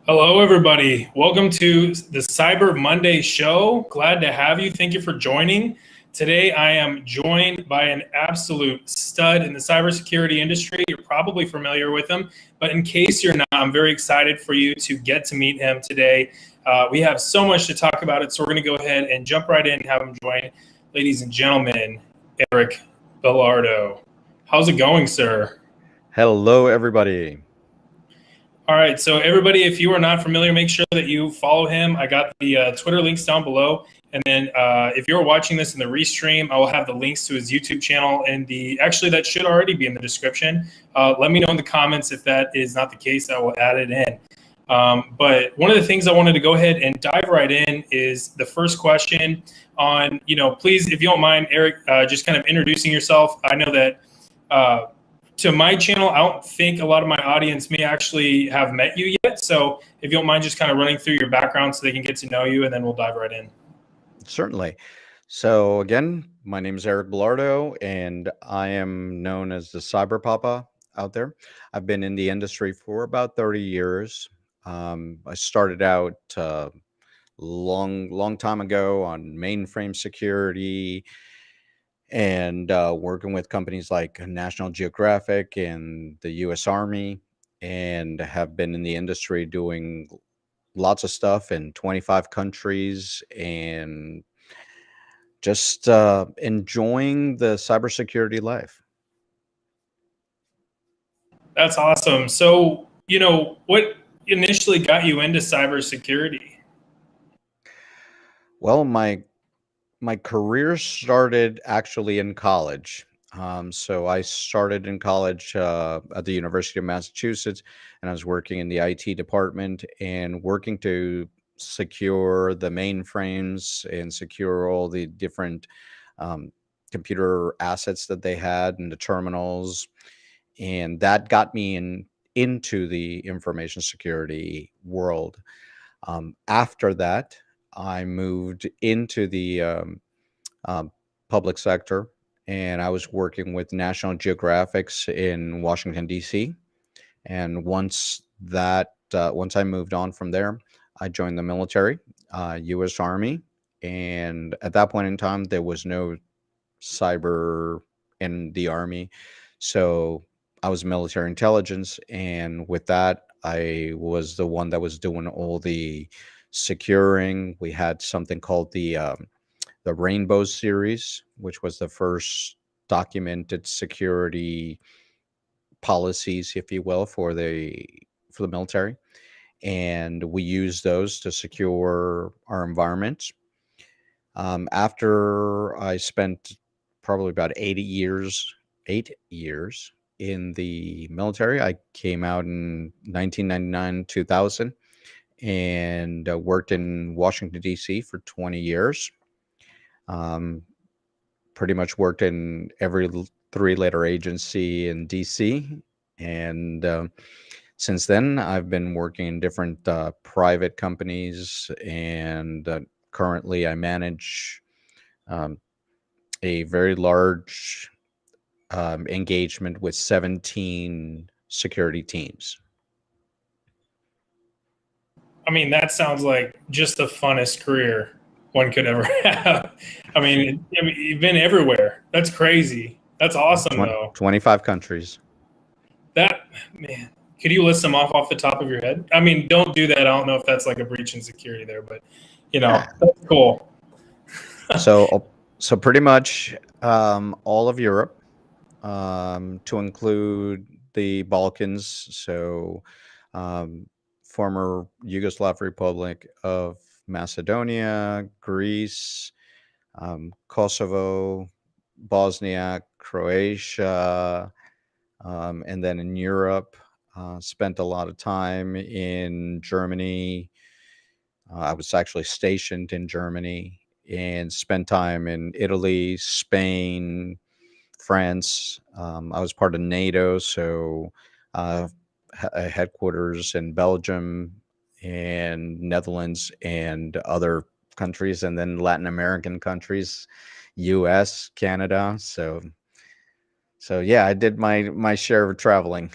Hello, everybody. Welcome to the Cyber Monday show. Glad to have you. Thank you for joining. Today, I am joined by an absolute stud in the cybersecurity industry. You're probably familiar with him, but in case you're not, I'm very excited for you to get to meet him today. We have so much to talk about it, so we're going to go ahead and jump right in and have him join. Ladies and gentlemen, Eric Belardo. How's it going, sir? Hello, everybody. All right, so everybody, if you are not familiar, make sure that you follow him. I got the Twitter links down below. And then if you're watching this in the restream, I will have the links to his YouTube channel. And actually, that should already be in the description. Let me know in the comments if that is not the case. I will add it in. But one of the things I wanted to go ahead and dive right in is the first question on, please, if you don't mind, Eric, just kind of introducing yourself. I know that to my channel, I don't think a lot of my audience may actually have met you yet. So if you don't mind just kind of running through your background so they can get to know you, and then we'll dive right in. Certainly. So again, my name is Eric Belardo, and I am known as the Cyber Papa out there. I've been in the industry for about 30 years. I started out long time ago on mainframe security and working with companies like National Geographic and the U.S. Army, and have been in the industry doing lots of stuff in 25 countries and just enjoying the cybersecurity life. That's awesome. So, what initially got you into cybersecurity? Well, my career started actually in college. So I started in college at the University of Massachusetts, and I was working in the IT department and working to secure the mainframes and secure all the different um, computer assets that they had and the terminals. And that got me into the information security world. After that, I moved into the um, public sector, and I was working with National Geographics in Washington D.C. And once I moved on from there, I joined the military, U.S. Army, and at that point in time, there was no cyber in the Army, so I was military intelligence, and with that, I was the one that was doing all the securing. We had something called the Rainbow series, which was the first documented security policies, if you will, for the military, and we used those to secure our environment. After I spent probably about 8 years in the military, I came out in 1999, 2000, and worked in Washington D.C. for 20 years. Um, Pretty much worked in every three-letter agency in DC, and since then I've been working in different private companies, and currently I manage um, a very large engagement with 17 security teams. I mean, that sounds like just the funnest career one could ever have. I mean, you've been everywhere. That's crazy. That's awesome, though. 25 countries. That, man, could you list them off the top of your head? I mean, don't do that. I don't know if that's like a breach in security there, but Yeah. that's cool. So pretty much all of Europe, to include the Balkans, so um, former Yugoslav Republic of Macedonia, Greece, Kosovo, Bosnia, Croatia, and then in Europe, spent a lot of time in Germany. I was actually stationed in Germany and spent time in Italy, Spain, France. I was part of NATO, so uh, headquarters in Belgium and Netherlands and other countries, and then Latin American countries, U.S., Canada. So yeah, I did my share of traveling.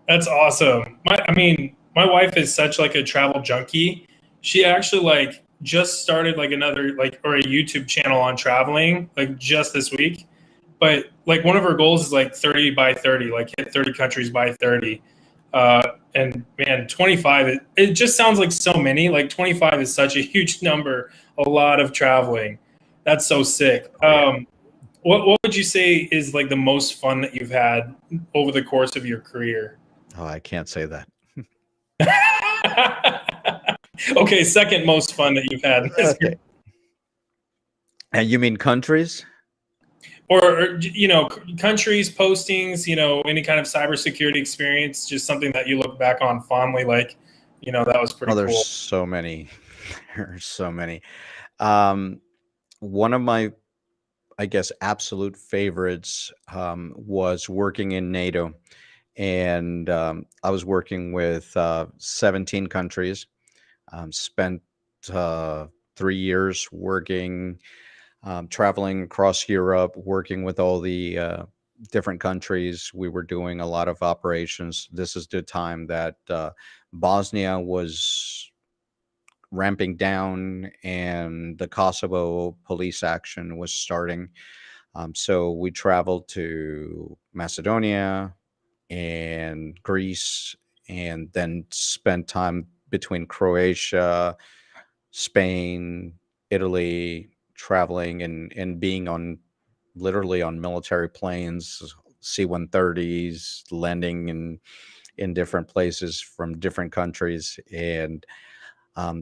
That's awesome. I mean, my wife is such like a travel junkie. She actually like just started like another like or a YouTube channel on traveling like just this week. But like one of her goals is like 30 by 30, like hit 30 countries by 30. And man, 25, it just sounds like so many. Like 25 is such a huge number, a lot of traveling. That's so sick. Oh yeah. What would you say is like the most fun that you've had over the course of your career? Oh, I can't say that. Okay, second most fun that you've had. Okay. And you mean countries? Or countries, postings, any kind of cybersecurity experience, just something that you look back on fondly, like, that was pretty Oh, there's cool. so many. There's so many. One of my, I guess, absolute favorites was working in NATO. And I was working with 17 countries. Spent 3 years working, traveling across Europe, working with all the different countries. We were doing a lot of operations. This is the time that Bosnia was ramping down and the Kosovo police action was starting. So we traveled to Macedonia and Greece, and then spent time between Croatia, Spain, Italy, traveling and being on literally on military planes, C-130s, landing in different places from different countries, and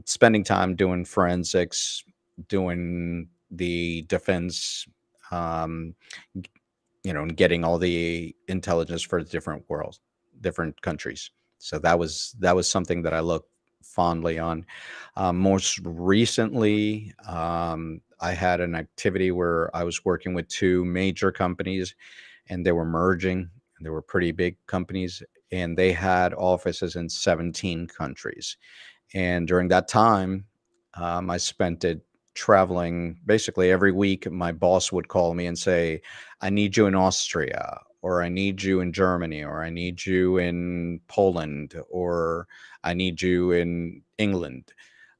spending time doing forensics, doing the defense, um, and getting all the intelligence for different worlds, different countries. So that was something that I look fondly on. Most recently, I had an activity where I was working with two major companies, and they were merging. And they were pretty big companies, and they had offices in 17 countries. And during that time, I spent it traveling basically every week. My boss would call me and say, I need you in Austria, or I need you in Germany, or I need you in Poland, or I need you in England.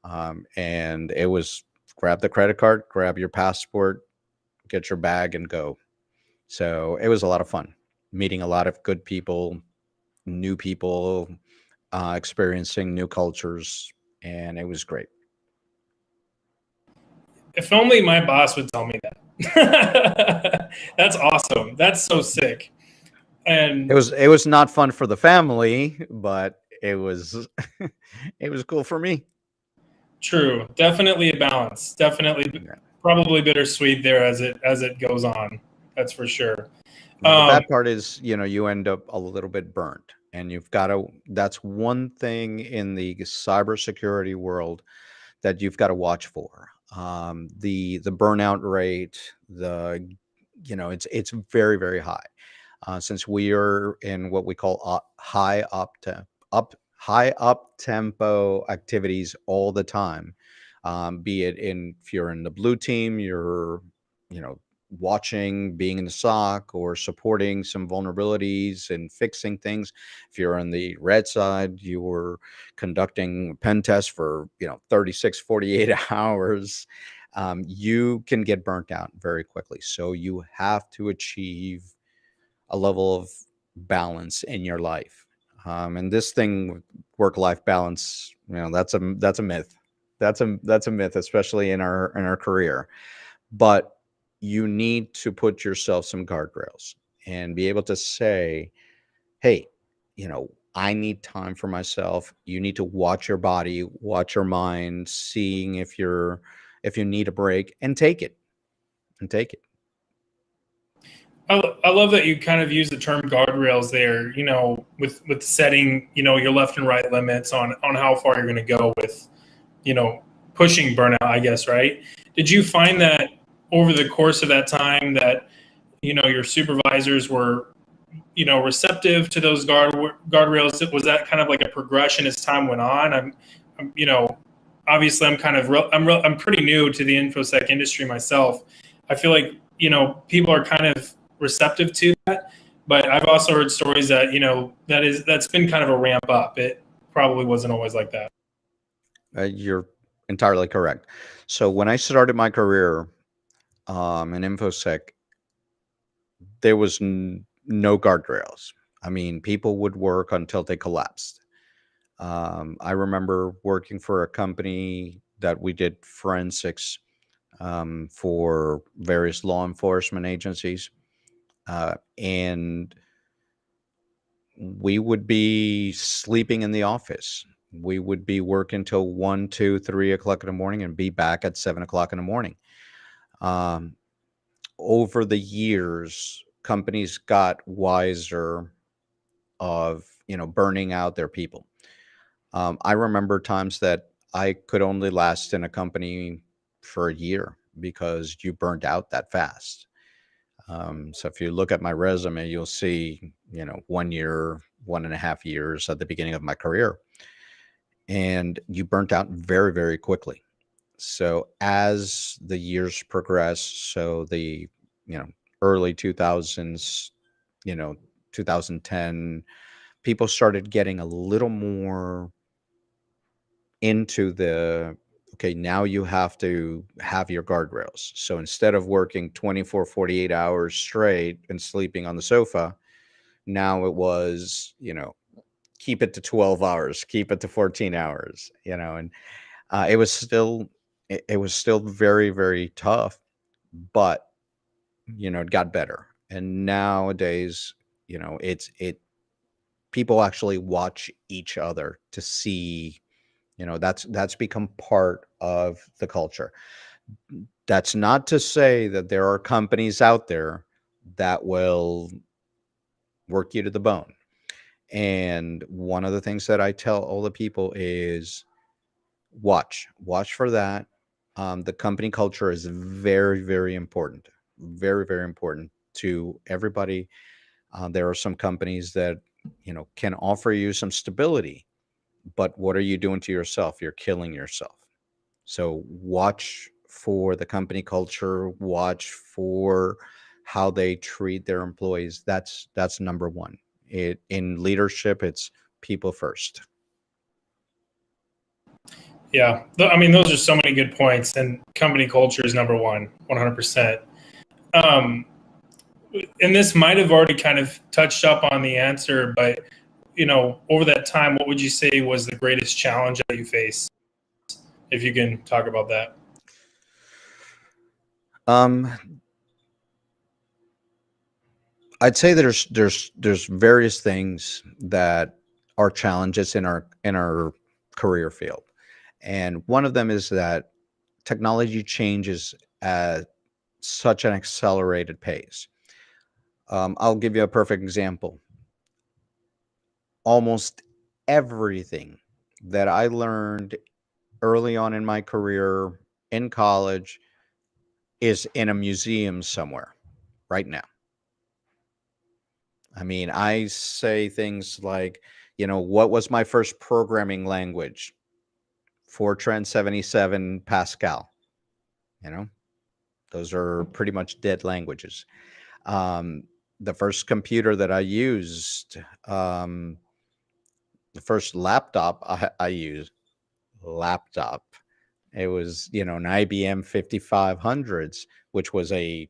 And it was grab the credit card, grab your passport, get your bag, and go. So it was a lot of fun, meeting a lot of good people, new people, experiencing new cultures, and it was great. If only my boss would tell me that. That's awesome. That's so sick. It And was not fun for the family, but it was it was cool for me. true, definitely a balance. Definitely, Yeah. probably bittersweet there as it goes on. That's for sure. Yeah, the Um, bad part is, you end up a little bit burnt, and you've got to. That's one thing in the cybersecurity world that you've got to watch for. The burnout rate, it's very very high. Since we are in what we call high up tempo activities all the time, be it in if you're in the blue team, you're you know watching, being in the SOC, or supporting some vulnerabilities and fixing things. If you're on the red side, you were conducting pen tests for 36, 48 hours. You can get burnt out very quickly. So you have to achieve a level of balance in your life. And this thing, work-life balance, that's a myth. That's a myth, especially in our career. But you need to put yourself some guardrails and be able to say, hey, I need time for myself. You need to watch your body, watch your mind, seeing if you need a break, and take it. And take it. I love that you kind of use the term guardrails there, with setting, your left and right limits on how far you're going to go with, pushing burnout, I guess, right? Did you find that over the course of that time that, your supervisors were, receptive to those guardrails? Was that kind of like a progression as time went on? Obviously I'm kind of, I'm pretty new to the InfoSec industry myself. I feel like, people are kind of receptive to that, but I've also heard stories that that's been kind of a ramp up probably wasn't always like that. You're entirely correct. So when I started my career in InfoSec, there was no guardrails. I mean, people would work until they collapsed. I remember working for a company that we did forensics for various law enforcement agencies. And we would be sleeping in the office. We would be working till 1, 2, 3 o'clock in the morning and be back at 7 o'clock in the morning. Um, Over the years, companies got wiser of, burning out their people. I remember times that I could only last in a company for a year because you burned out that fast. So if you look at my resume, you'll see, 1 year, 1.5 years at the beginning of my career, and you burnt out very, very quickly. So as the years progress, so the, early 2000s, you know, 2010, people started getting a little more into the, okay, now you have to have your guardrails. So instead of working 24, 48 hours straight and sleeping on the sofa, now it was, keep it to 12 hours, keep it to 14 hours, and it was still, it was still very, very tough, but, it got better. And nowadays, people actually watch each other to see, that's become part of the culture. That's not to say that there are companies out there that will work you to the bone. And one of the things that I tell all the people is watch for that. The company culture is very, very important, very, very important to everybody. There are some companies that, can offer you some stability, but what are you doing to yourself? You're killing yourself. So watch for the company culture, watch for how they treat their employees. That's number one. It in leadership, it's people first. Yeah, I mean, those are so many good points, and company culture is number one, 100%. Um, and this might have already kind of touched up on the answer, but over that time, what would you say was the greatest challenge that you faced? If you can talk about that. Um, I'd say there's various things that are challenges in our career field, and one of them is that technology changes at such an accelerated pace. I'll give you a perfect example. Almost everything that I learned early on in my career in college is in a museum somewhere right now. I mean, I say things like, what was my first programming language? Fortran 77 Pascal. You know, those are pretty much dead languages. Um, the first computer that I used, the first laptop I used, laptop. It was, an IBM 5500s, which was a,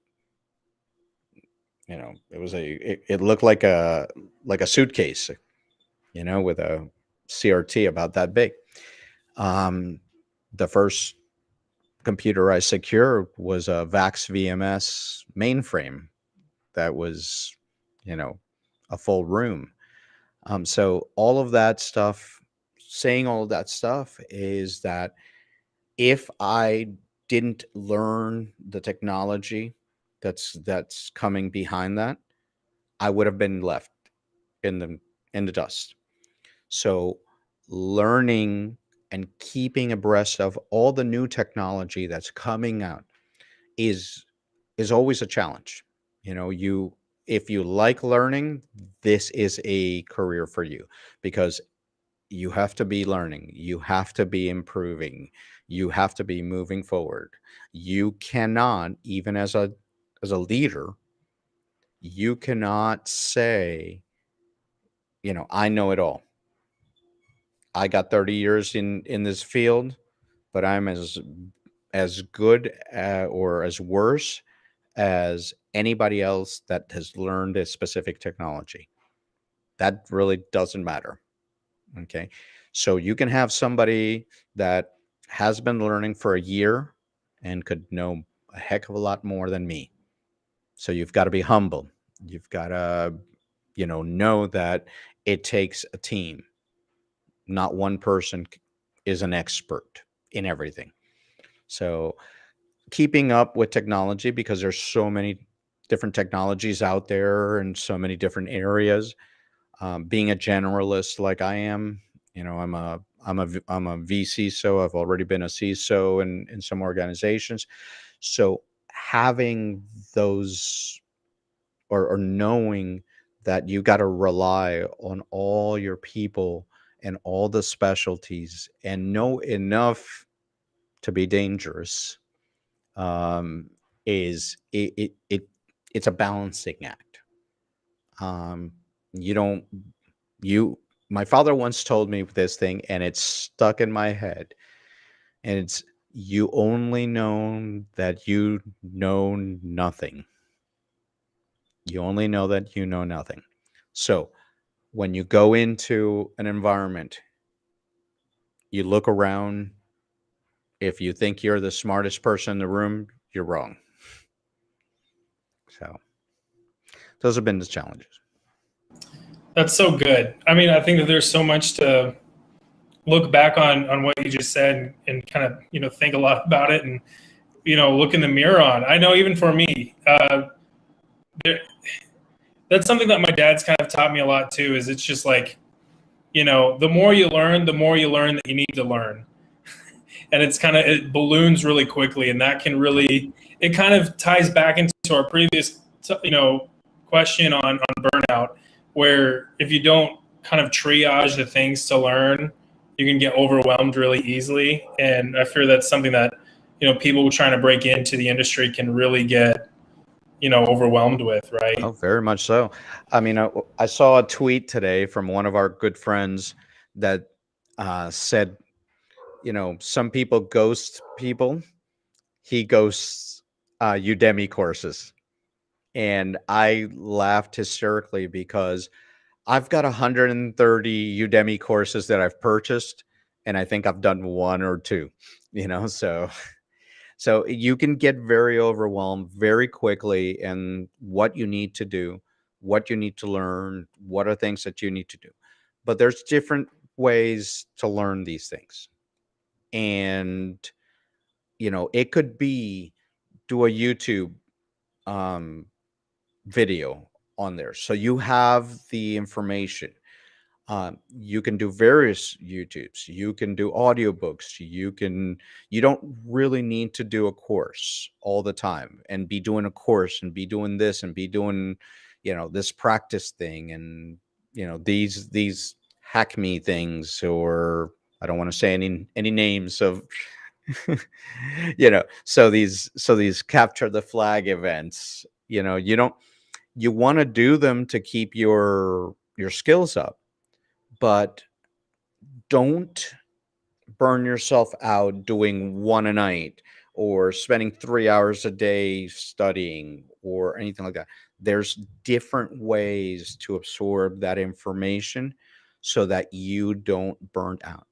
it looked like a suitcase, with a CRT about that big. Um, the first computer I secured was a VAX VMS mainframe that was, you know, a full room. So all of that stuff, saying all of that stuff is that if I didn't learn the technology that's coming behind that, I would have been left in the dust. So learning and keeping abreast of all the new technology that's coming out is is always a challenge. You if you like learning, this is a career for you because you have to be learning, you have to be improving, you have to be moving forward. You cannot, even as a leader, you cannot say, I know it all. I got 30 years in this field, but I'm as good or as worse as anybody else that has learned a specific technology. That really doesn't matter. Okay. So you can have somebody that has been learning for a year and could know a heck of a lot more than me. So you've got to be humble. You've got to, know that it takes a team. Not one person is an expert in everything. So keeping up with technology, because there's so many different technologies out there and so many different areas. Being a generalist like I am, I'm a VC, so I've already been a CISO in some organizations. So having those or knowing that you got to rely on all your people and all the specialties and know enough to be dangerous, um, is it's a balancing act. Um, you don't you My father once told me this thing, and it's stuck in my head, and it's, you only know that you know nothing. You only know that you know nothing. So when you go into an environment, you look around. If you think you're the smartest person in the room, you're wrong. So those have been the challenges. That's so good. I mean, I think that there's so much to look back on what you just said and kind of, think a lot about it and, look in the mirror on. I know even for me, there, that's something that my dad's kind of taught me a lot too, is it's just like, the more you learn, the more you learn that you need to learn. And it balloons really quickly. And that can really, it kind of ties back into our previous, question on burnout, where if you don't kind of triage the things to learn, you can get overwhelmed really easily. And I fear that's something that, people trying to break into the industry can really get, overwhelmed with, Oh, right? very much so. I mean, I saw a tweet today from one of our good friends that said, some people ghost people. He ghosts Udemy courses. And I laughed hysterically because I've got 130 Udemy courses that I've purchased, and I think I've done one or two, so you can get very overwhelmed very quickly in what you need to do, what you need to learn, what are things that you need to do. But there's different ways to learn these things. And, it could be do a YouTube um, video on there. So you have the information. You can do various YouTubes. You can do audiobooks. You don't really need to do a course all the time and be doing a course and be doing this and be doing, this practice thing and, these hack me things, or I don't want to say any names of, so these capture the flag events, you want to do them to keep your skills up, but don't burn yourself out doing one a night or spending 3 hours a day studying or anything like that. There's different ways to absorb that information so that you don't burn out.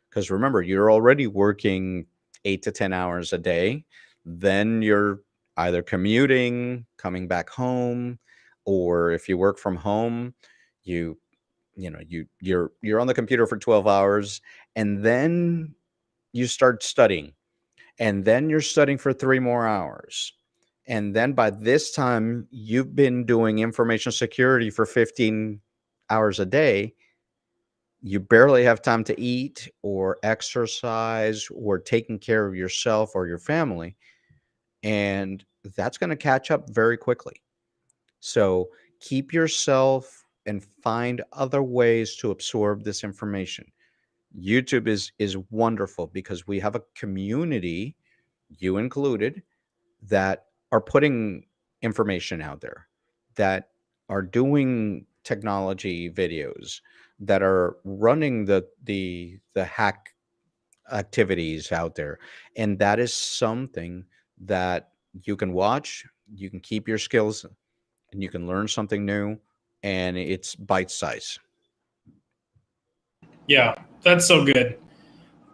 Because remember, you're already working 8 to 10 hours a day. Then you're either commuting, coming back home, or if you work from home, you you're on the computer for 12 hours, and then you start studying, and then you're studying for 3 more hours, and then by this time you've been doing information security for 15 hours a day. You barely have time to eat or exercise or taking care of yourself or your family, and that's going to catch up very quickly. So keep yourself and find other ways to absorb this information. YouTube is wonderful because we have a community, you included, that are putting information out there, that are doing technology videos, that are running the hack activities out there. And that is something that you can watch, you can keep your skills, and you can learn something new, and it's bite size. Yeah, that's so good.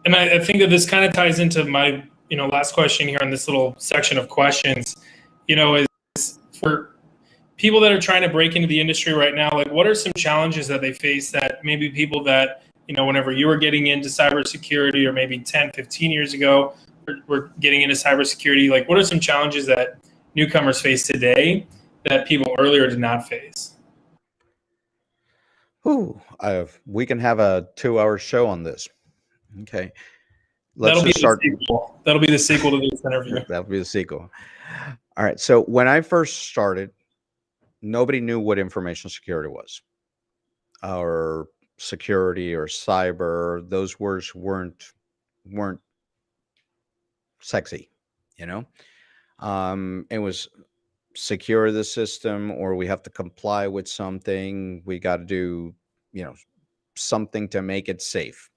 And I think that this kind of ties into my, last question here on this little section of questions, is for people that are trying to break into the industry right now, like what are some challenges that they face that maybe people that, whenever you were getting into cybersecurity or maybe 10, 15 years ago, were getting into cybersecurity, like what are some challenges that newcomers face today that people earlier did not face? Whew, we can have a 2-hour show on this. Okay. Let's That'll be just the start. sequel. That'll be the sequel to this interview. That'll be the sequel. All right. So when I first started, nobody knew what information security was, or security, or cyber. Those words weren't sexy, you know. It was secure the system, or we have to comply with something. We got to do, something to make it safe.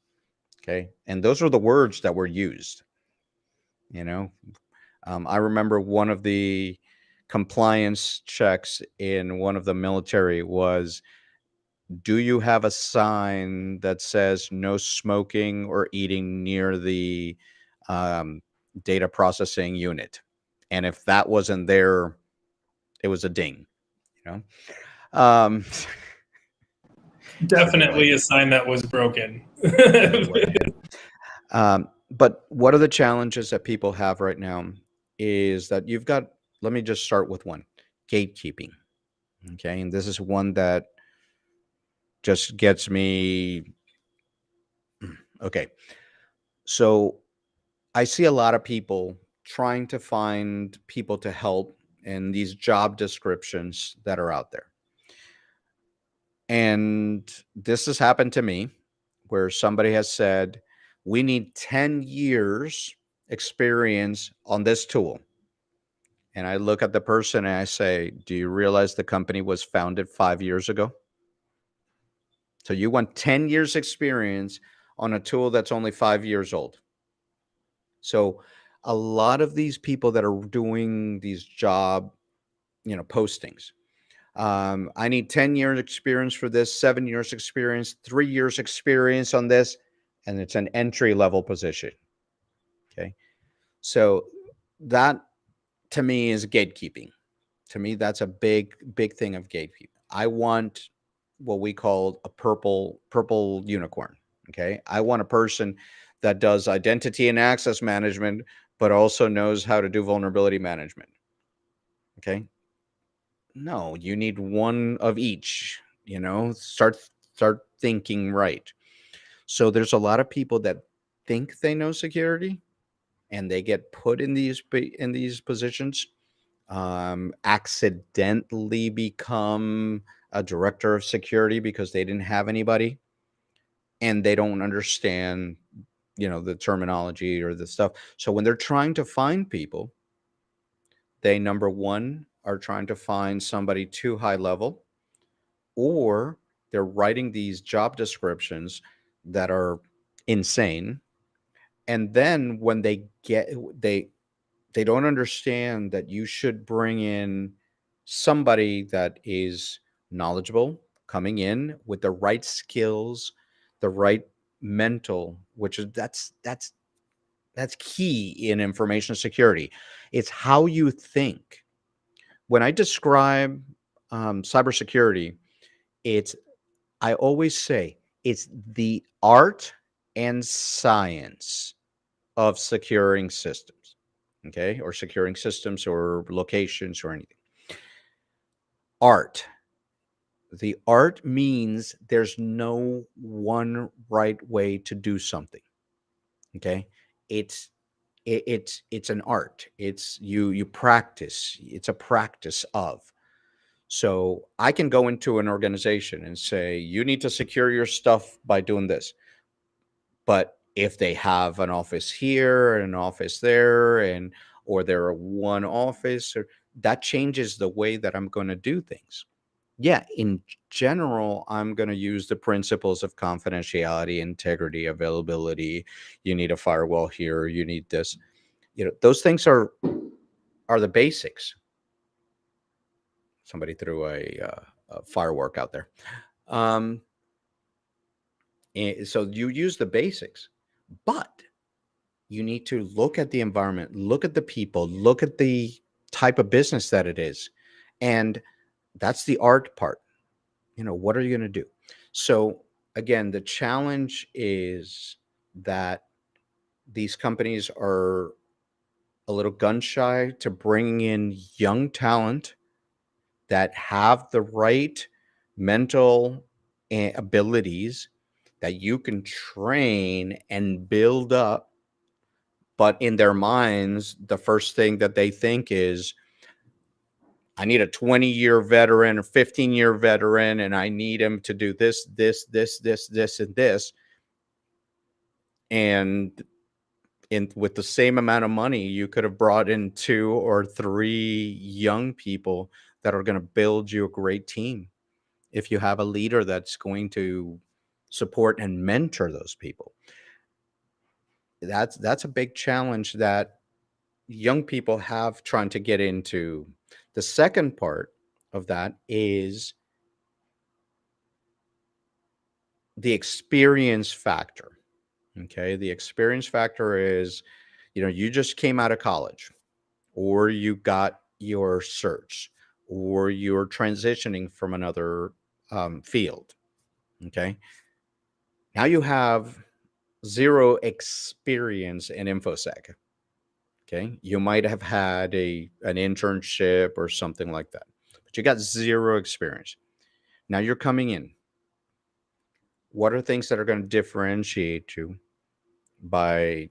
Okay, and those are the words that were used. You know, I remember one of the compliance checks in one of the military was, do you have a sign that says no smoking or eating near the um, data processing unit? And if that wasn't there, it was a ding, you know? Definitely a sign that was broken. Anyway, but what are the challenges that people have right now is that you've got, let me just start with one, gatekeeping. Okay. And this is one that just gets me. Okay. So I see a lot of people trying to find people to help in these job descriptions that are out there. And this has happened to me where somebody has said, we need 10 years experience on this tool. And I look at the person and I say, do you realize the company was founded 5 years ago? So you want 10 years experience on a tool that's only 5 years old. So a lot of these people that are doing these job, postings, I need 10 years experience for this, 7 years experience, 3 years experience on this, and it's an entry level position. Okay. So that to me is gatekeeping. To me, that's a big, big thing of gatekeeping. I want what we call a purple unicorn. Okay. I want a person that does identity and access management, but also knows how to do vulnerability management. Okay. No, you need one of each, start thinking right. So there's a lot of people that think they know security and they get put in these positions, accidentally become a director of security because they didn't have anybody and they don't understand, the terminology or the stuff. So when they're trying to find people, they, number one, are trying to find somebody too high level, or they're writing these job descriptions that are insane. And then when they don't understand that you should bring in somebody that is knowledgeable, coming in with the right skills, the right mental, which is that's key in information security. It's how you think. When I describe cybersecurity, it's I always say it's the art and science of securing systems, okay, or securing systems or locations or anything. Art. The art means there's no one right way to do something. Okay, it's it's an art. It's you practice. It's a practice of. So I can go into an organization and say, you need to secure your stuff by doing this. But if they have an office here and an office there, or they're one office, or that changes the way that I'm going to do things. Yeah, in general, I'm going to use the principles of confidentiality, integrity, availability. You need a firewall here. You need this. Those things are the basics. Somebody threw a firework out there. Um, and so you use the basics, but you need to look at the environment, look at the people, look at the type of business that it is, and that's the art part. What are you going to do? So again, the challenge is that these companies are a little gun shy to bringing in young talent that have the right mental abilities that you can train and build up. But in their minds, the first thing that they think is, I need a 20-year veteran or 15-year veteran, and I need him to do this, this, this, this, this, and this. And with the same amount of money, you could have brought in 2 or 3 young people that are going to build you a great team. If you have a leader that's going to support and mentor those people, that's a big challenge that young people have trying to get into. The second part of that is the experience factor. Okay. The experience factor is, you just came out of college, or you got your certs, or you're transitioning from another field. Okay. Now you have zero experience in InfoSec. Okay. You might have had an internship or something like that, but you got zero experience. Now you're coming in. What are things that are going to differentiate you by,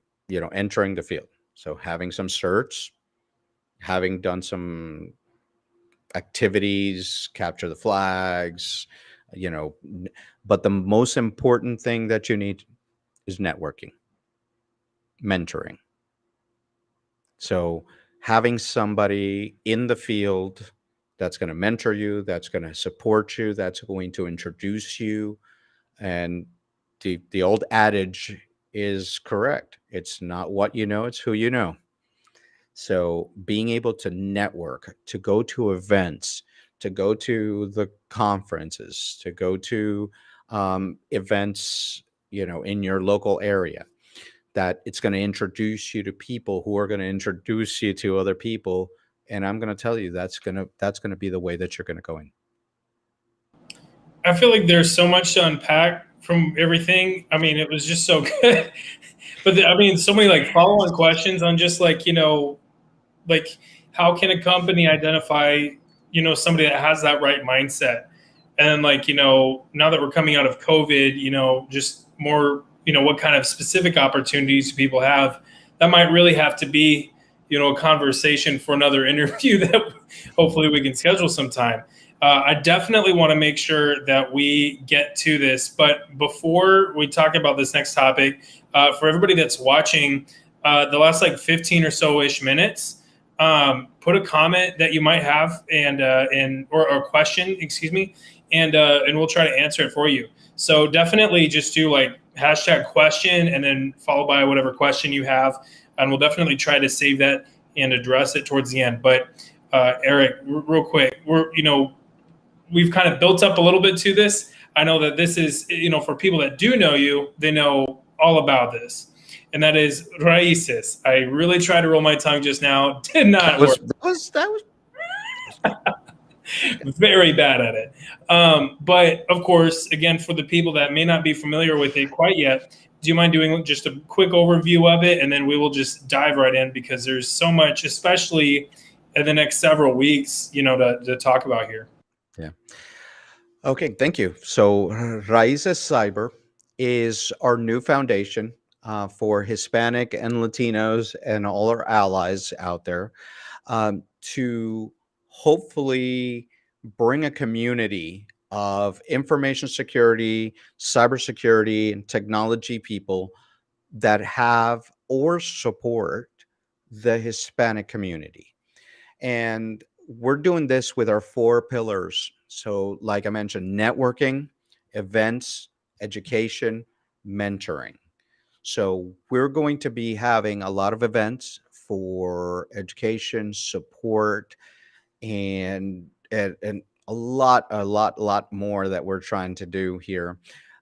entering the field? So having some certs, having done some activities, capture the flags, but the most important thing that you need is networking, mentoring. So having somebody in the field that's going to mentor you, that's going to support you, that's going to introduce you. And the old adage is correct. It's not what you know, it's who you know. So being able to network, to go to events, to go to the conferences, to go to events, in your local area, that it's going to introduce you to people who are going to introduce you to other people. And I'm going to tell you, that's going to be the way that you're going to go in. I feel like there's so much to unpack from everything. I mean, it was just so good. But I mean, so many like follow-on questions on just like, like how can a company identify, somebody that has that right mindset? And like, now that we're coming out of COVID, just more, what kind of specific opportunities do people have? That might really have to be, a conversation for another interview that hopefully we can schedule sometime. I definitely want to make sure that we get to this. But before we talk about this next topic, for everybody that's watching, the last like 15 or so ish minutes, put a comment that you might have or a question, excuse me, and we'll try to answer it for you. So definitely just do like hashtag question and then followed by whatever question you have, and we'll definitely try to save that and address it towards the end. But Eric, real quick, we've kind of built up a little bit to this. I know that this is, for people that do know you, they know all about this. And that is Raices. I really tried to roll my tongue just now. Did not work. That was Very bad at it. But of course, again, for the people that may not be familiar with it quite yet, do you mind doing just a quick overview of it? And then we will just dive right in because there's so much, especially in the next several weeks, to talk about here. Yeah. Okay, thank you. So Raices Cyber is our new foundation for Hispanic and Latinos and all our allies out there, to hopefully bring a community of information security, cybersecurity, and technology people that have or support the Hispanic community. And we're doing this with our 4 pillars So, like I mentioned, networking, events, education, mentoring. So, we're going to be having a lot of events for education, support, and a lot more that we're trying to do here.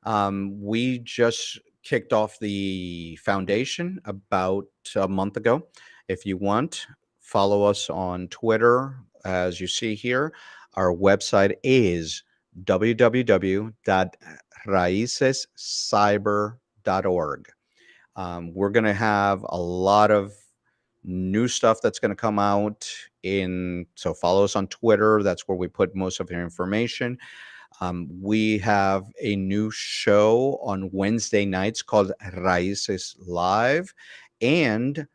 We just kicked off the foundation about a month ago. If you want, follow us on Twitter, as you see here. Our website is www.raicescyber.org. We're going to have a lot of new stuff that's going to come out so follow us on Twitter. That's where we put most of our information. We have a new show on Wednesday nights called Raices Live, and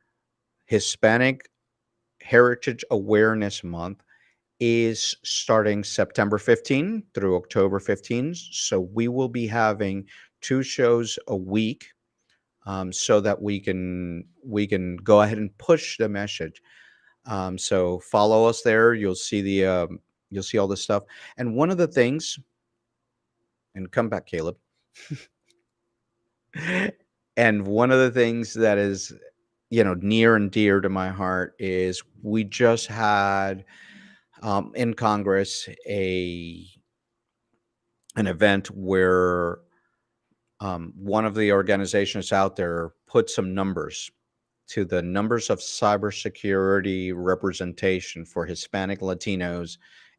Hispanic Heritage Awareness Month is starting September 15 through October 15. So we will be having 2 shows a week, so that we can go ahead and push the message. So follow us there. You'll see all this stuff. And one of the things, and come back, Caleb. And one of the things that is, near and dear to my heart is we just had, in Congress, an event where, one of the organizations out there put some numbers to the numbers of cybersecurity representation for Hispanic Latinos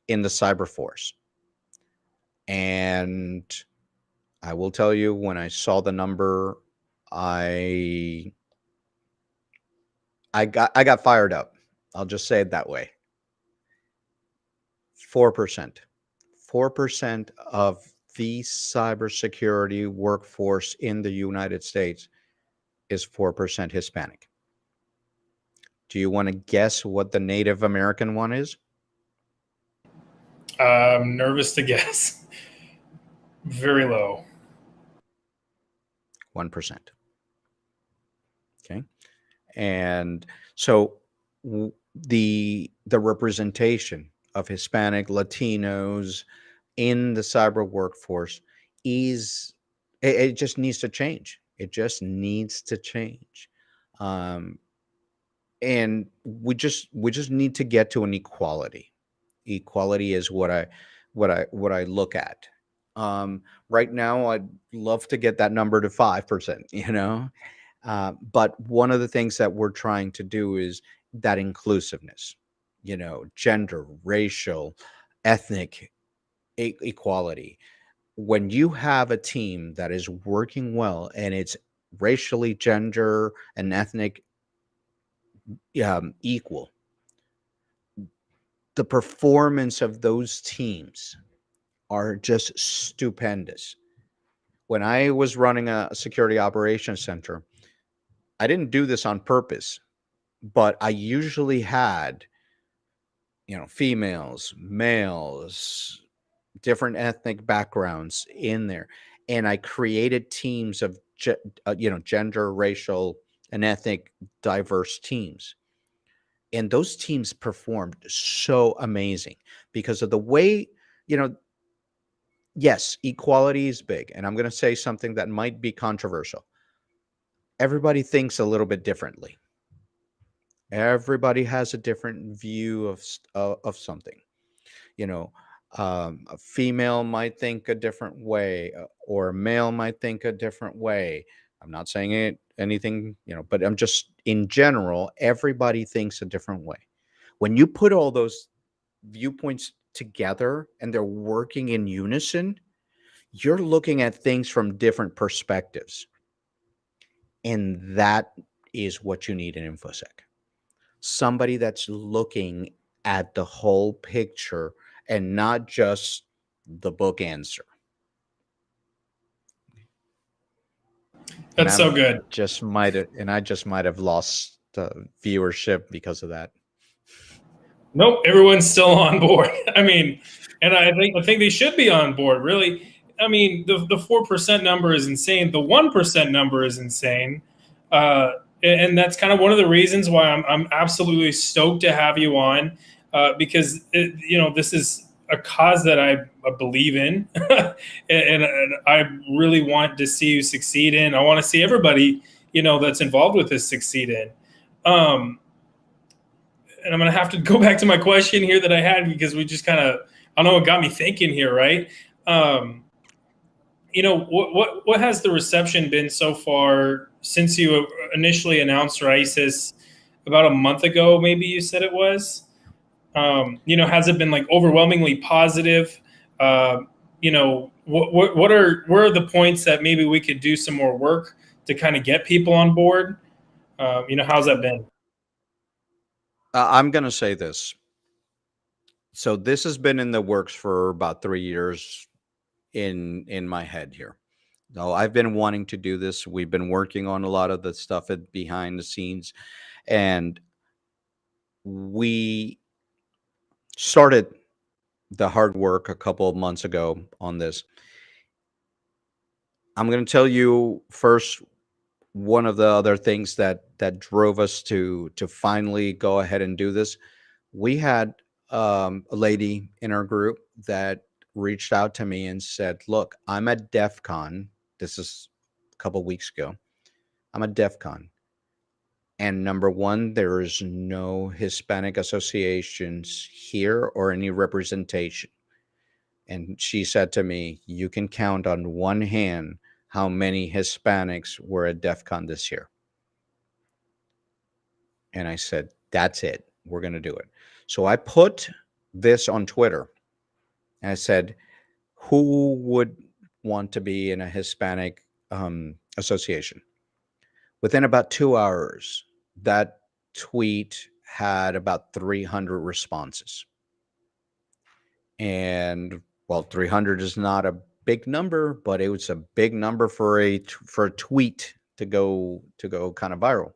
in the cyber force. And I will tell you, when I saw the number, I got fired up. I'll just say it that way. 4%. 4% of the cybersecurity workforce in the United States is 4% Hispanic. Do you want to guess what the Native American one is? I'm nervous to guess. Very low. 1%. Okay. And so the representation of Hispanic Latinos in the cyber workforce it just needs to change. It just needs to change. And we just need to get to an equality. Equality is what I look at. Right now, I'd love to get that number to 5%. But one of the things that we're trying to do is that inclusiveness. Gender, racial, ethnic equality. When you have a team that is working well and it's racially, gender, and ethnic equal, the performance of those teams are just stupendous. When I was running a security operations center, I didn't do this on purpose, but I usually had, females, males, different ethnic backgrounds in there. And I created teams of, gender, racial, and ethnic diverse teams. And those teams performed so amazing because of the way, yes, equality is big. And I'm going to say something that might be controversial. Everybody thinks a little bit differently. Everybody has a different view of something. A female might think a different way, or a male might think a different way. I'm not saying anything, but I'm just, in general, everybody thinks a different way. When you put all those viewpoints together and they're working in unison, you're looking at things from different perspectives. And that is what you need in InfoSec. Somebody that's looking at the whole picture and not just the book answer. That's so good. I just might have lost viewership because of that. Nope, everyone's still on board. I mean, and I think they should be on board. Really, I mean, the 4% number is insane. The 1% number is insane, and that's kind of one of the reasons why I'm absolutely stoked to have you on, because this is a cause that I believe in, and I really want to see you succeed in. I want to see everybody, that's involved with this succeed in. And I'm going to have to go back to my question here that I had, because we just kind of, I don't know, it got me thinking here, right? What has the reception been so far since you initially announced Raices about a month ago? Maybe you said it was. Has it been like overwhelmingly positive? Where are the points that maybe we could do some more work to kind of get people on board? How's that been? I'm going to say this. So this has been in the works for about 3 years in my head here. So I've been wanting to do this. We've been working on a lot of the stuff behind the scenes, and we started the hard work a couple of months ago on this. I'm going to tell you first one of the other things that drove us to finally go ahead and do this. We had a lady in our group that reached out to me and said, "Look, I'm at DEF CON." This is a couple weeks ago. I'm at DEF CON. And number one, there is no Hispanic associations here or any representation. And she said to me, "You can count on one hand how many Hispanics were at DEF CON this year." And I said, "That's it. We're going to do it." So I put this on Twitter and I said, "Who would want to be in a Hispanic association?" Within about 2 hours, that tweet had about 300 responses. And well, 300 is not a big number, but it was a big number for a tweet to go kind of viral.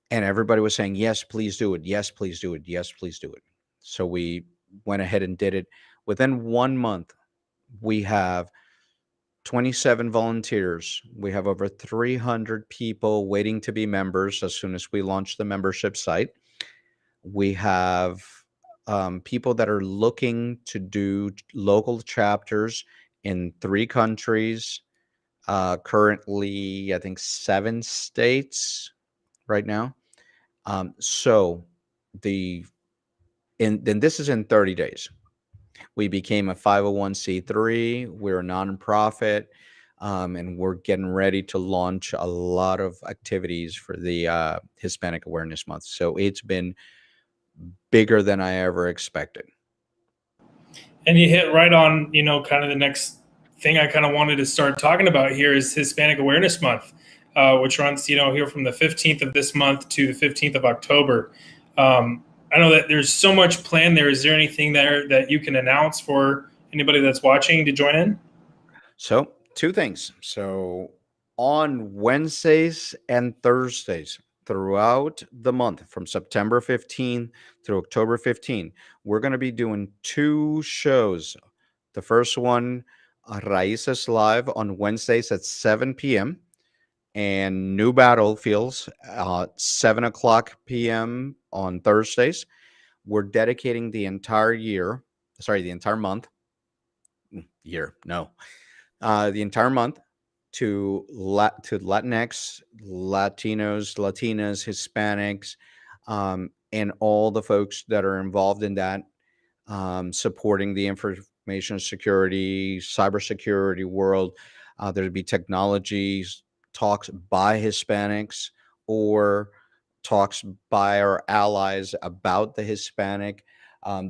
And everybody was saying, "Yes, please do it. Yes, please do it. Yes, please do it." So we went ahead and did it. Within 1 month, we have 27 volunteers. We have over 300 people waiting to be members as soon as we launch the membership site. We have people that are looking to do local chapters in 3 countries, currently, I think 7 states right now. So then this is in 30 days. We became a 501c3. We're a nonprofit, and we're getting ready to launch a lot of activities for the Hispanic Awareness Month. So it's been bigger than I ever expected. And you hit right on, kind of the next thing I kind of wanted to start talking about here is Hispanic Awareness Month, which runs, here from the 15th of this month to the 15th of October. I know that there's so much planned there. Is there anything there that you can announce for anybody that's watching to join in? So 2 things. So on Wednesdays and Thursdays throughout the month, from September 15 through October 15, we're going to be doing 2 shows. The first one, Raices Live on Wednesdays at 7 p.m. and New Battlefields 7 o'clock p.m. on Thursdays. We're dedicating the entire month, the entire month to Latinx, Latinos, Latinas, Hispanics, and all the folks that are involved in that, supporting the information security, cybersecurity world. There'll be technologies talks by Hispanics or talks by our allies about the Hispanic.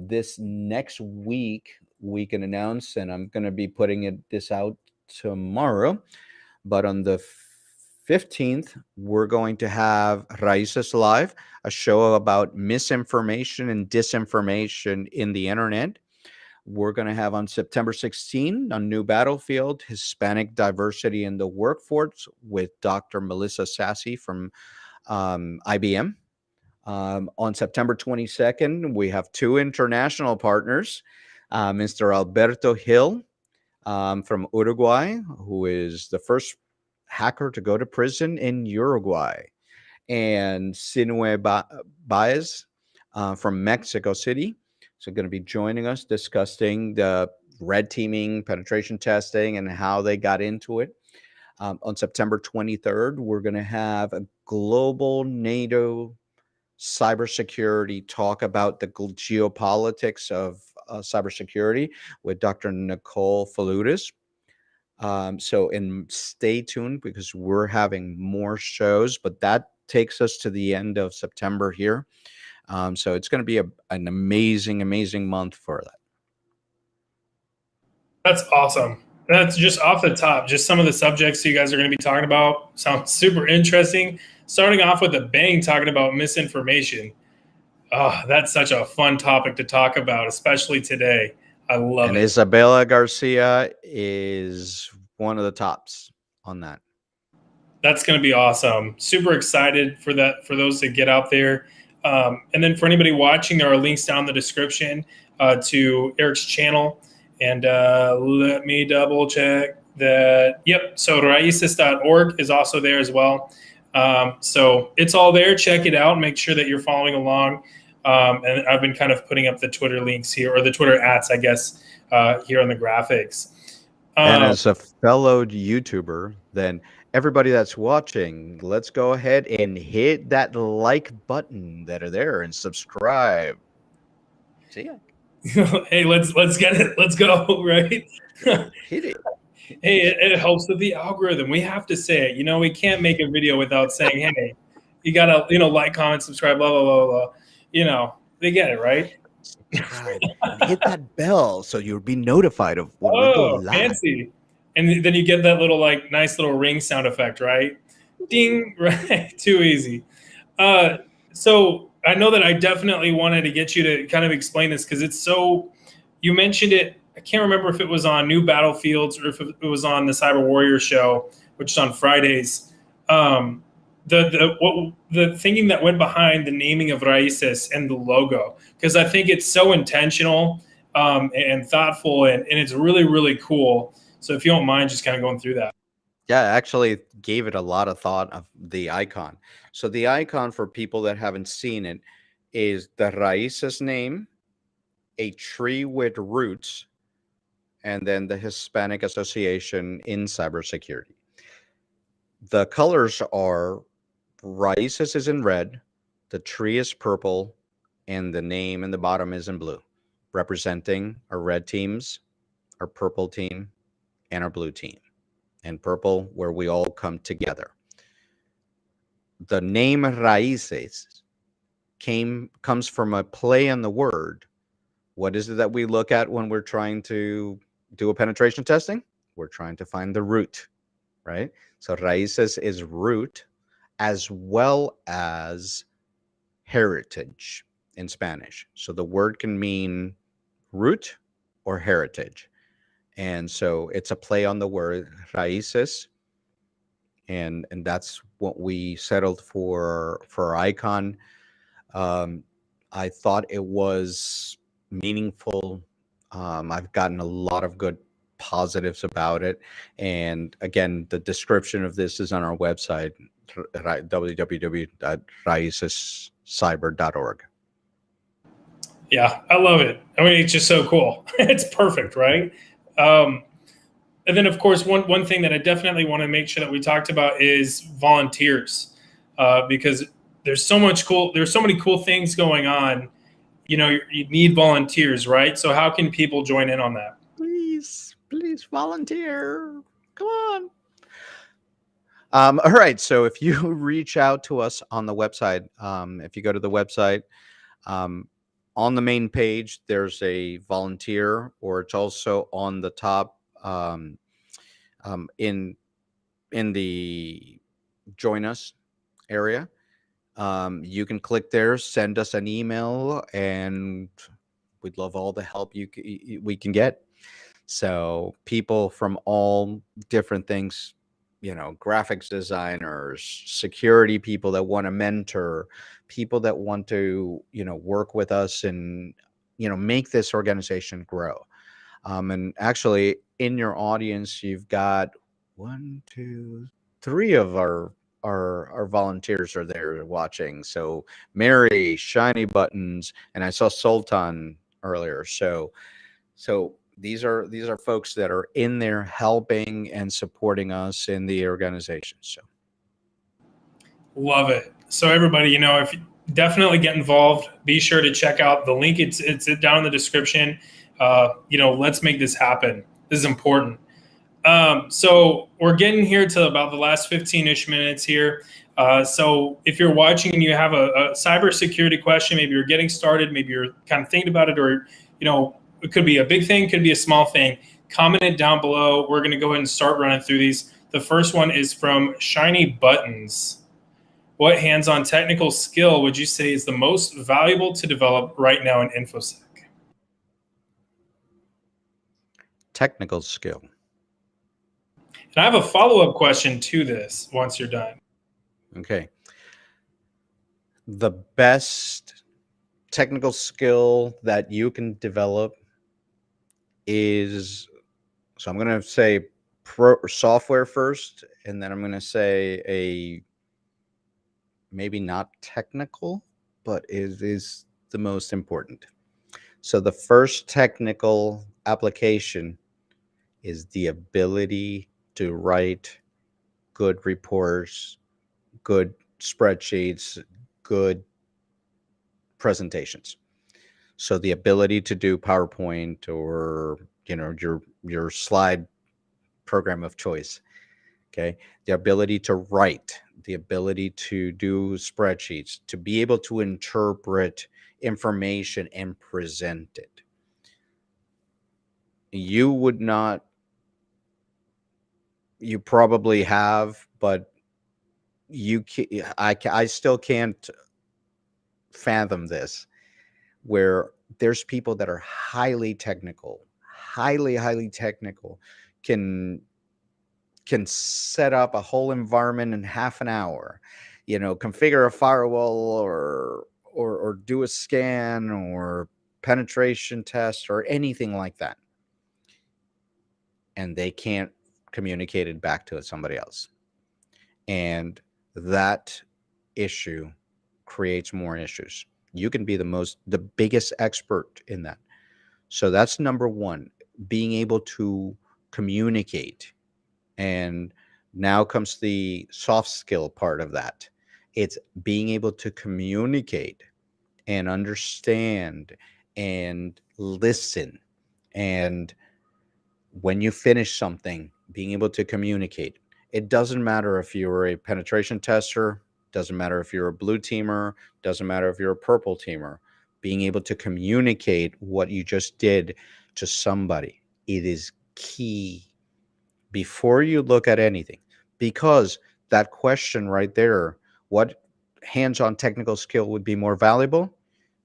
This next week, we can announce, and I'm going to be putting this out tomorrow, but on the 15th, we're going to have Raices Live, a show about misinformation and disinformation in the internet. We're going to have on September 16 on New Battlefield, Hispanic Diversity in the Workforce with Dr. Melissa Sassy from IBM. On September 22nd, we have 2 international partners, Mr. Alberto Hill from Uruguay, who is the first hacker to go to prison in Uruguay, and Sinue Baez from Mexico City. So going to be joining us discussing the red teaming, penetration testing, and how they got into it. On September 23rd, we're going to have a global NATO cybersecurity talk about the geopolitics of cybersecurity with Dr. Nicole Falutis. Stay tuned because we're having more shows, but that takes us to the end of September here. So it's going to be an amazing, amazing month for that. That's awesome. That's just off the top. Just some of the subjects you guys are going to be talking about sound super interesting. Starting off with a bang, talking about misinformation. Oh, that's such a fun topic to talk about, especially today. I love it. Isabella Garcia is one of the tops on that. That's going to be awesome. Super excited for that, for those to get out there. And then for anybody watching, there are links down in the description to Eric's channel. And let me double check that. Yep. So Raices.org is also there as well. So it's all there. Check it out. Make sure that you're following along. And I've been kind of putting up the Twitter links here, or the Twitter @, I guess, here on the graphics. And as a fellow YouTuber, then everybody that's watching, let's go ahead and hit that like button that are there and subscribe. See ya. Hey, let's get it. Let's go, right? Hit it. Hey, it helps with the algorithm. We have to say it. You know, we can't make a video without saying, hey, you gotta, like, comment, subscribe, blah, blah, blah, blah. You know, they get it, right? Subscribe and hit that bell so you'll be notified of when we go live. Fancy. And then you get that little, like, nice little ring sound effect, right? Ding, right? Too easy. So I know that I definitely wanted to get you to kind of explain this because it's so, you mentioned it. I can't remember if it was on New Battlefields or if it was on the Cyber Warrior show, which is on Fridays. The thinking that went behind the naming of Raices and the logo, because I think it's so intentional and thoughtful, and it's really, really cool. So if you don't mind just kind of going through that. Yeah, I actually gave it a lot of thought of the icon. So the icon, for people that haven't seen it, is the Raices name, a tree with roots, and then the Hispanic Association in Cybersecurity. The colors are Raices is in red, the tree is purple, and the name in the bottom is in blue, representing our red teams, our purple team, and our blue team. And purple, where we all come together. The name Raices comes from a play on the word. What is it that we look at when we're trying to do a penetration testing? We're trying to find the root, right? So Raices is root as well as heritage in Spanish. So the word can mean root or heritage. And so it's a play on the word Raices. And that's what we settled for our icon. I thought it was meaningful. I've gotten a lot of good positives about it. And again, the description of this is on our website, www.raicescyber.org. Yeah, I love it. I mean, it's just so cool. It's perfect, right? And then, of course, one thing that I definitely want to make sure that we talked about is volunteers, because there's so many cool things going on. You know, you need volunteers, right? So how can people join in on that? Please volunteer. Come on. All right. So if you reach out to us on the website, if you go to the website, on the main page, there's a volunteer, or it's also on the top in the join us area. You can click there, send us an email, and we'd love all the help we can get. So people from all different things, graphics designers, security people that want to mentor, people that want to, work with us and, make this organization grow. And actually in your audience, you've got 1, 2, 3 of our volunteers are there watching. So Mary, Shiny Buttons, and I saw Sultan earlier. So these are folks that are in there helping and supporting us in the organization. So Love it. So everybody, if you definitely get involved, be sure to check out the link. It's down in the description. Let's make this happen. This is important. So we're getting here to about the last 15-ish minutes here. So if you're watching and you have a cybersecurity question, maybe you're getting started, maybe you're kind of thinking about it, or it could be a big thing, could be a small thing. Comment it down below. We're going to go ahead and start running through these. The first one is from Shiny Buttons. What hands-on technical skill would you say is the most valuable to develop right now in InfoSec? technical skill. And I have a follow-up question to this once you're done. Okay. The best technical skill that you can develop is, so I'm going to say software first, and then I'm going to say maybe not technical, but it is the most important. So the first technical application is the ability to write good reports, good spreadsheets, good presentations. So the ability to do PowerPoint or your slide program of choice. Okay. The ability to write, the ability to do spreadsheets, to be able to interpret information and present it. You probably have, but I still can't fathom this, where there's people that are highly technical, highly technical, can set up a whole environment in half an hour, configure a firewall or do a scan or penetration test or anything like that. And they can't communicate it back to somebody else. And that issue creates more issues. You can be the biggest expert in that. So that's number one, being able to communicate. And now comes the soft skill part of that. It's being able to communicate and understand and listen. And when you finish something, being able to communicate. It doesn't matter if you're a penetration tester, doesn't matter if you're a blue teamer, doesn't matter if you're a purple teamer. Being able to communicate what you just did to somebody, it is key before you look at anything. Because that question right there, what hands-on technical skill would be more valuable?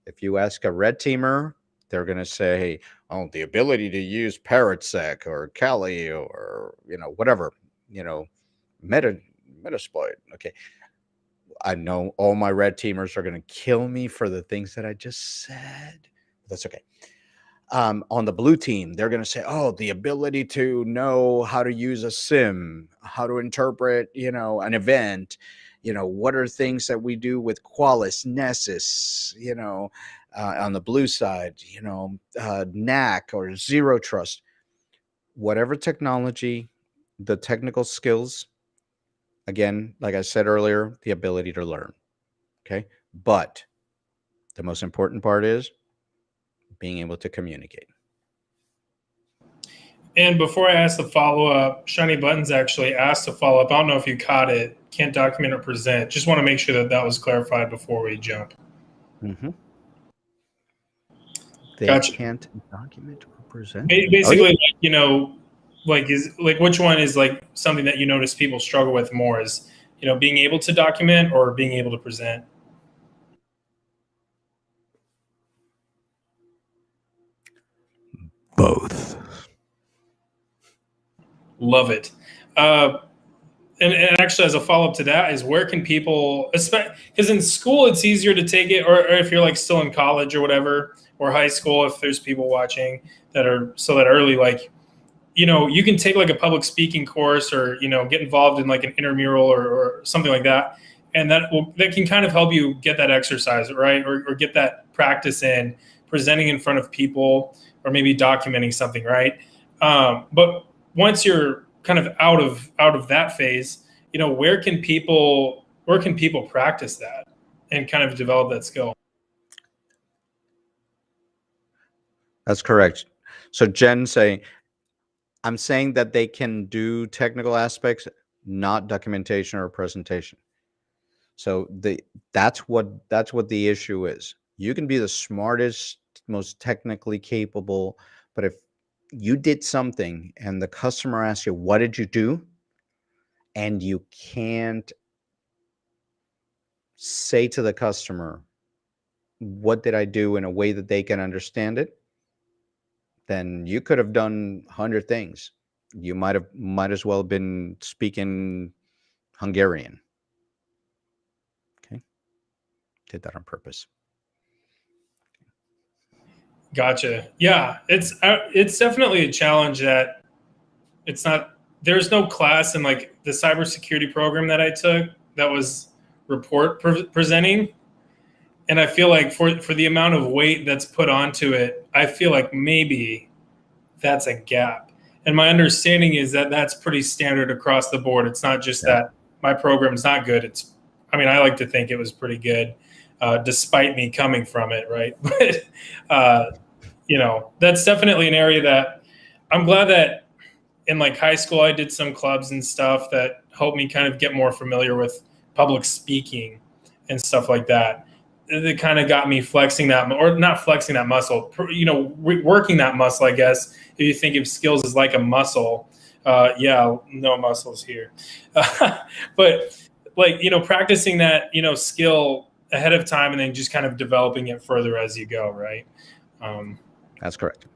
If you ask a red teamer, they're going to say, oh, the ability to use ParrotSec or Kali or, whatever, Metasploit. Okay. I know all my red teamers are going to kill me for the things that I just said. That's okay. On the blue team, they're going to say, oh, the ability to know how to use a SIM, how to interpret, an event, what are things that we do with Qualys, Nessus, on the blue side, NAC or Zero Trust, whatever technology, the technical skills, again, like I said earlier, the ability to learn. Okay. But the most important part is being able to communicate. And before I ask the follow-up, Shiny Buttons actually asked a follow-up. I don't know if you caught it. Can't document or present. Just want to make sure that was clarified before we jump. Mm-hmm. They Gotcha. can't document or present. Basically, which one is something that you notice people struggle with more? Is being able to document or being able to present? Both. Love it. And actually, as a follow-up to that, is where can people, because in school it's easier to take it, or if you're still in college or whatever, or high school, if there's people watching that are that early, you can take a public speaking course or get involved in an intramural or something like that, and that can kind of help you get that exercise, right, or get that practice in presenting in front of people or maybe documenting something, right? But once you're kind of out of that phase, where can people practice that and kind of develop that skill? That's correct. So Jen saying, I'm saying that they can do technical aspects, not documentation or presentation. So that's what the issue is. You can be the smartest, most technically capable, but if you did something and the customer asks you, what did you do? And you can't say to the customer, what did I do in a way that they can understand it? Then you could have done 100 things. You might as well have been speaking Hungarian. Okay. Did that on purpose. Gotcha. Yeah, it's definitely a challenge that there's no class in like the cybersecurity program that I took that was presenting. And I feel like for the amount of weight that's put onto it, I feel like maybe that's a gap. And my understanding is that that's pretty standard across the board. It's not just that my program's not good. I like to think it was pretty good, despite me coming from it, right? But, that's definitely an area that I'm glad that in like high school, I did some clubs and stuff that helped me kind of get more familiar with public speaking and stuff like that. It kind of got me flexing that, or not flexing that muscle, working that muscle, I guess. If you think of skills as like a muscle, yeah, no muscles here. But like, practicing that, skill ahead of time and then just kind of developing it further as you go, right? That's correct.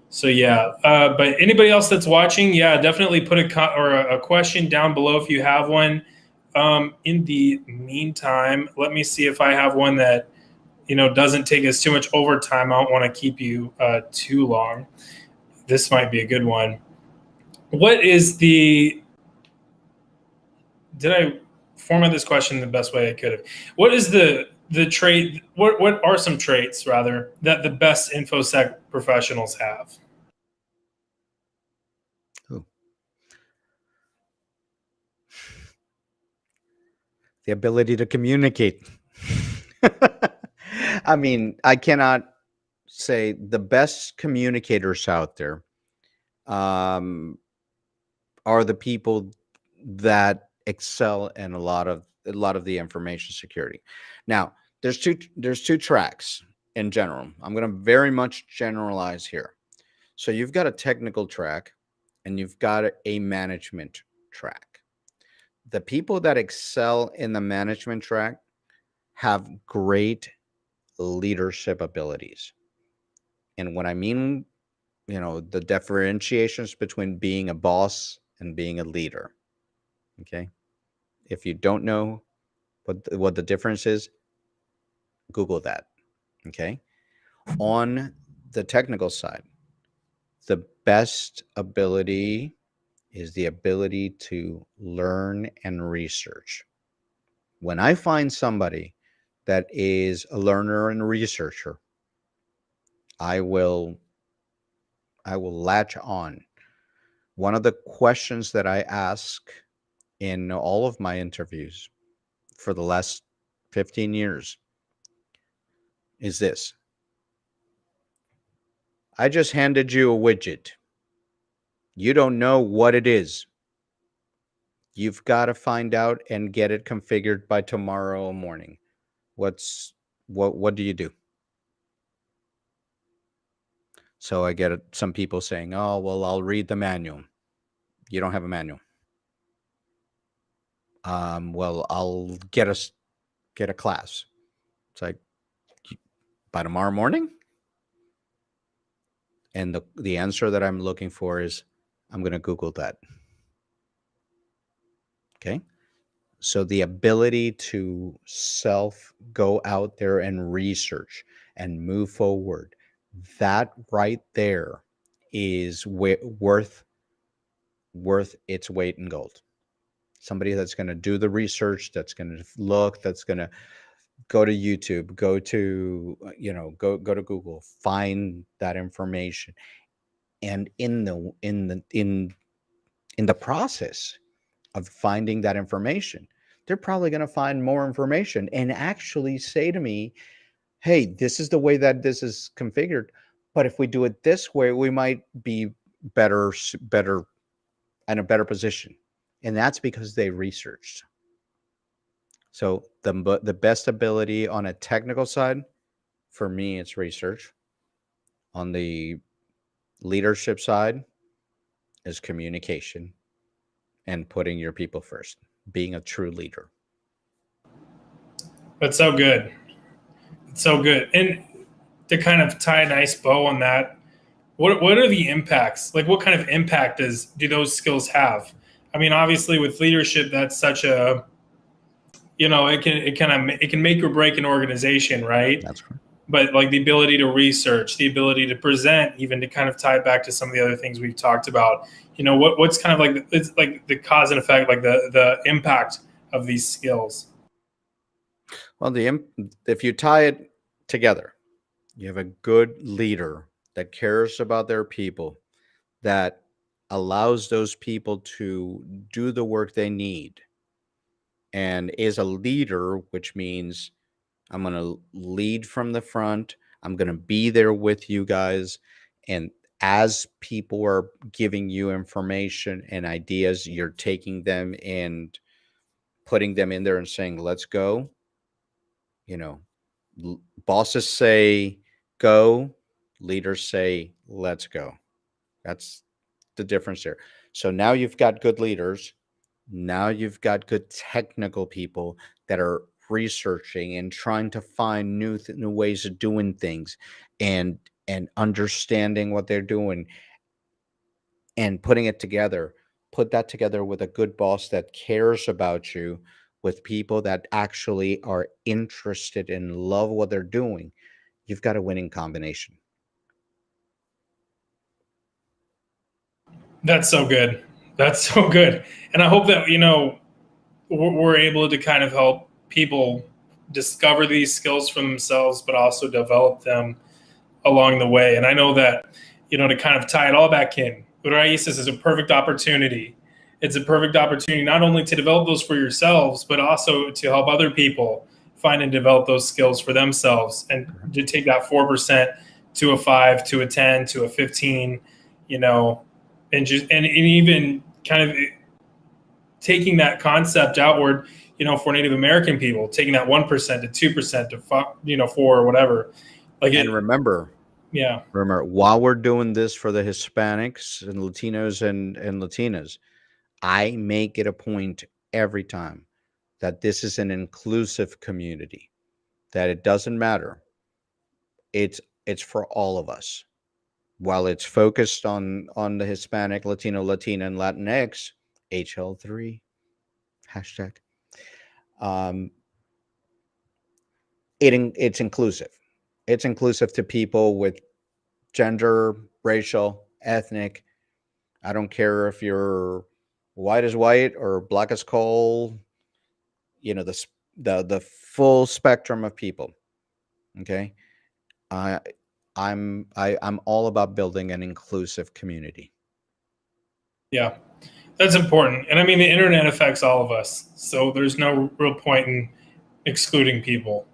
So yeah, but anybody else that's watching, yeah, definitely put a question down below if you have one. In the meantime, let me see if I have one that doesn't take us too much overtime. I don't want to keep you too long. This might be a good one. What is the? Did I format this question the best way I could have? What is the trait? What are some traits rather that the best InfoSec professionals have? The ability to communicate. I mean, I cannot say the best communicators out there are the people that excel in a lot of the information security. Now, there's two tracks in general. I'm going to very much generalize here. So you've got a technical track and you've got a management track. The people that excel in the management track have great leadership abilities. And when I mean, the differentiations between being a boss and being a leader. Okay. If you don't know what the difference is, Google that. Okay. On the technical side, the best ability is the ability to learn and research. When I find somebody that is a learner and a researcher, I will latch on. One of the questions that I ask in all of my interviews for the last 15 years is this. I just handed you a widget. You don't know what it is. You've got to find out and get it configured by tomorrow morning. What do you do? So I get some people saying, "Oh, well, I'll read the manual." You don't have a manual. Well, I'll get a class. It's like, by tomorrow morning? And the answer that I'm looking for is, I'm going to Google that. Okay. So the ability to go out there and research and move forward, that right there is worth its weight in gold. Somebody that's going to do the research, that's going to look, that's going to go to YouTube, go to, go to Google, find that information. And in the process of finding that information, they're probably going to find more information and actually say to me, hey, this is the way that this is configured, but if we do it this way, we might be better in a better position. And that's because they researched. So the best ability on a technical side, for me, it's research. On the leadership side is communication and putting your people first, being a true leader. That's so good. It's so good. And to kind of tie a nice bow on that, what are the impacts? Like, what kind of impact do those skills have? I mean, obviously, with leadership, that's such a, it can make or break an organization, right? That's correct. But like the ability to research, the ability to present, even to kind of tie it back to some of the other things we've talked about. What's kind of like it's like the cause and effect, like the impact of these skills. Well, if you tie it together, you have a good leader that cares about their people, that allows those people to do the work they need, and is a leader, which means I'm going to lead from the front. I'm going to be there with you guys. And as people are giving you information and ideas, you're taking them and putting them in there and saying, let's go. Bosses say go, leaders say let's go. That's the difference there. So now you've got good leaders. Now you've got good technical people that are researching and trying to find new ways of doing things, and understanding what they're doing and putting it together. Put that together with a good boss that cares about you, with people that actually are interested and love what they're doing. You've got a winning combination. That's so good. That's so good. And I hope that, we're able to kind of help people discover these skills for themselves, but also develop them along the way. And I know that, to kind of tie it all back in, Raices is a perfect opportunity. It's a perfect opportunity not only to develop those for yourselves, but also to help other people find and develop those skills for themselves, and to take that 4% to a 5, to a 10, to a 15, and even kind of taking that concept outward, for Native American people, taking that 1% to 2% to 4 or whatever. Remember, while we're doing this for the Hispanics and Latinos and Latinas, I make it a point every time that this is an inclusive community, that it doesn't matter. It's for all of us. While it's focused on the Hispanic, Latino, Latina, and Latinx, HL3 hashtag. It's inclusive. It's inclusive to people with gender, racial, ethnic. I don't care if you're white as white or black as coal. The full spectrum of people. Okay, I'm all about building an inclusive community. Yeah, that's important. And I mean, the internet affects all of us, so there's no real point in excluding people.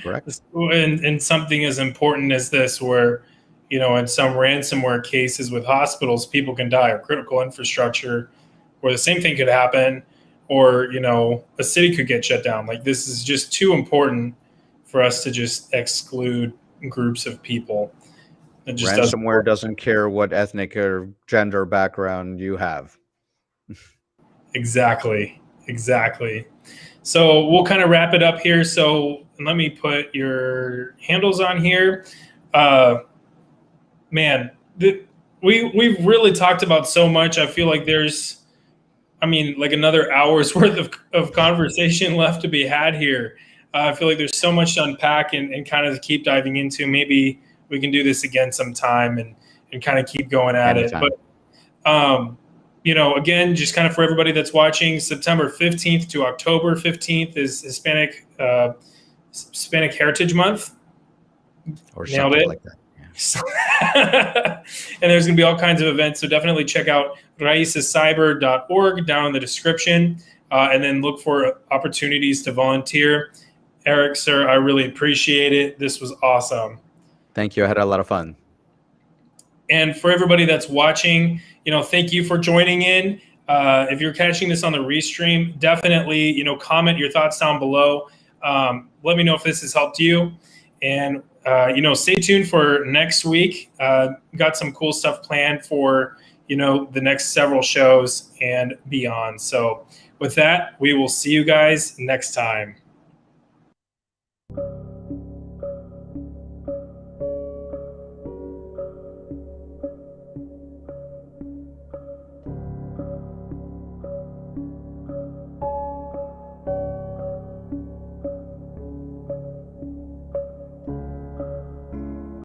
Correct. And something as important as this, where, in some ransomware cases with hospitals, people can die, or critical infrastructure, where the same thing could happen, or, a city could get shut down. Like, this is just too important for us to just exclude groups of people. It just Ransomware doesn't care what ethnic or gender background you have. Exactly. So we'll kind of wrap it up here. So let me put your handles on here. Man, we've really talked about so much. I feel like there's, like another hour's worth of conversation left to be had here. I feel like there's so much to unpack and kind of keep diving into. Maybe we can do this again sometime and kind of keep going at Anytime. it. But, again, just kind of for everybody that's watching, September 15th to October 15th is Hispanic Hispanic Heritage Month. or Nailed something it. like that. Yeah. So and there's going to be all kinds of events. So definitely check out raicescyber.org down in the description, and then look for opportunities to volunteer. Eric, sir, I really appreciate it. This was awesome. Thank you. I had a lot of fun. And for everybody that's watching, thank you for joining in. If you're catching this on the restream, definitely, comment your thoughts down below. Let me know if this has helped you. And, stay tuned for next week. Got some cool stuff planned for, the next several shows and beyond. So with that, we will see you guys next time.